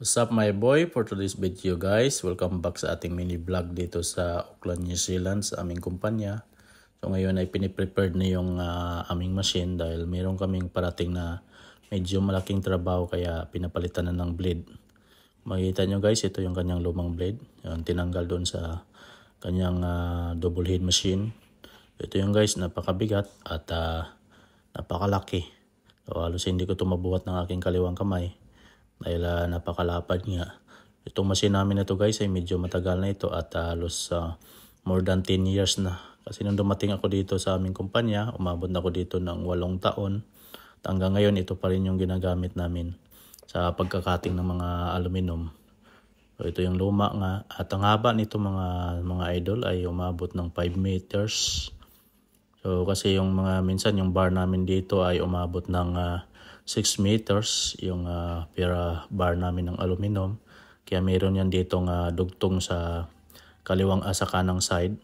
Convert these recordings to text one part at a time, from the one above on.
What's up my boy? For today's video guys, welcome back sa ating mini vlog dito sa Auckland, New Zealand sa aming kumpanya. So ngayon ay piniprepared na yung aming machine dahil mayroon kaming parating na medyo malaking trabaho kaya pinapalitan na ng blade. Makikita nyo guys, ito yung kanyang lumang blade. Yung tinanggal doon sa kanyang double head machine. Ito yung guys, napakabigat at napakalaki. So halos hindi ko ito mabuhat ng aking kaliwang kamay. Dahil napakalapad nga. Itong machine namin na ito guys ay medyo matagal na ito at halos more than 10 years na. Kasi nung dumating ako dito sa aming kumpanya, umabot na ako dito ng 8 taon. At hanggang ngayon ito pa rin yung ginagamit namin sa pagkakating ng mga aluminum. So ito yung luma nga. At ang haba nito mga idol ay umabot ng 5 meters. So kasi yung minsan yung bar namin dito ay umabot ng 6 meters yung bar namin ng aluminum. Kaya mayroon yan ditong dugtong sa kaliwang sa kanang side.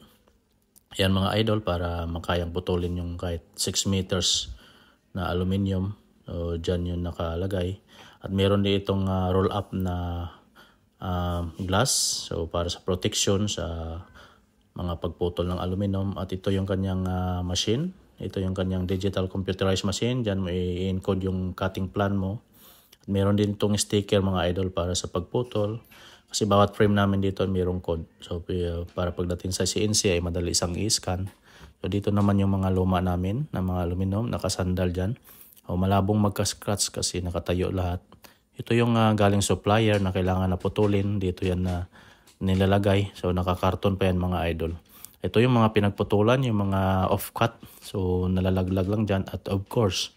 Yan mga idol para makayang putulin yung kahit 6 meters na aluminium. So dyan yun nakalagay. At mayroon din itong roll up na glass. So para sa protection sa mga pagputol ng aluminum. At ito yung kanyang machine. Ito yung kanyang digital computerized machine. Diyan mo i-encode yung cutting plan mo. At meron din itong sticker mga idol para sa pagputol. Kasi bawat frame namin dito mayroong code. So para pagdating sa CNC ay madali isang i-scan. So dito naman yung mga luma namin na mga aluminum. Nakasandal dyan. O malabong magka-scratch kasi nakatayo lahat. Ito yung galing supplier na kailangan na putulin. Dito yan na nilalagay. So nakakarton pa yan mga idol. Ito yung mga pinagputulan, yung mga off-cut. So, nalalaglag lang dyan. At of course,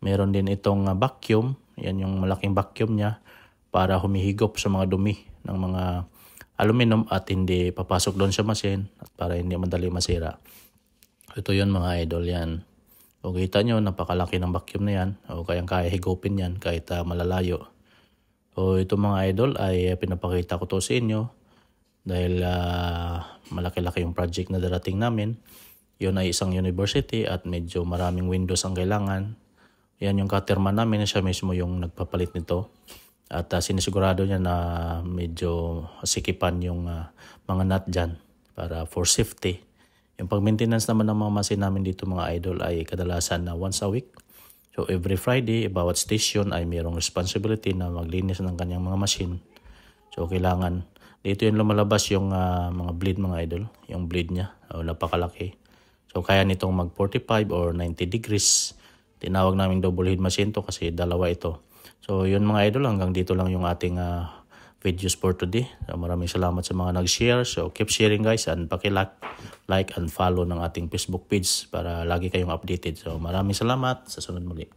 meron din itong vacuum. Yan yung malaking vacuum niya para humihigop sa mga dumi ng mga aluminum at hindi papasok doon sa machine at para hindi madali masira. Ito yun mga idol yan. O kita nyo, napakalaki ng vacuum na yan. O kaya higupin yan kahit malalayo. So, ito mga idol ay pinapakita ko to sa inyo. Dahil malaki-laki yung project na darating namin. Yun ay isang university at medyo maraming windows ang kailangan. Yan yung caterman namin, siya mismo yung nagpapalit nito. At sinisigurado niya na medyo sikipan yung mga nut dyan para for safety. Yung pag-maintenance naman ng mga machine namin dito mga idol ay kadalasan na once a week. So every Friday, bawat station ay mayroong responsibility na maglinis ng kanyang mga machine. So kailangan dito yung lumalabas yung mga blade mga idol. Yung blade niya. Napakalaki. So kaya nitong mag 45 or 90 degrees. Tinawag namin double head machine to kasi dalawa ito. So yun mga idol. Hanggang dito lang yung ating videos for today. So, maraming salamat sa mga nag-share. So keep sharing guys. And like and follow ng ating Facebook page para lagi kayong updated. So maraming salamat. Sa sunod muli.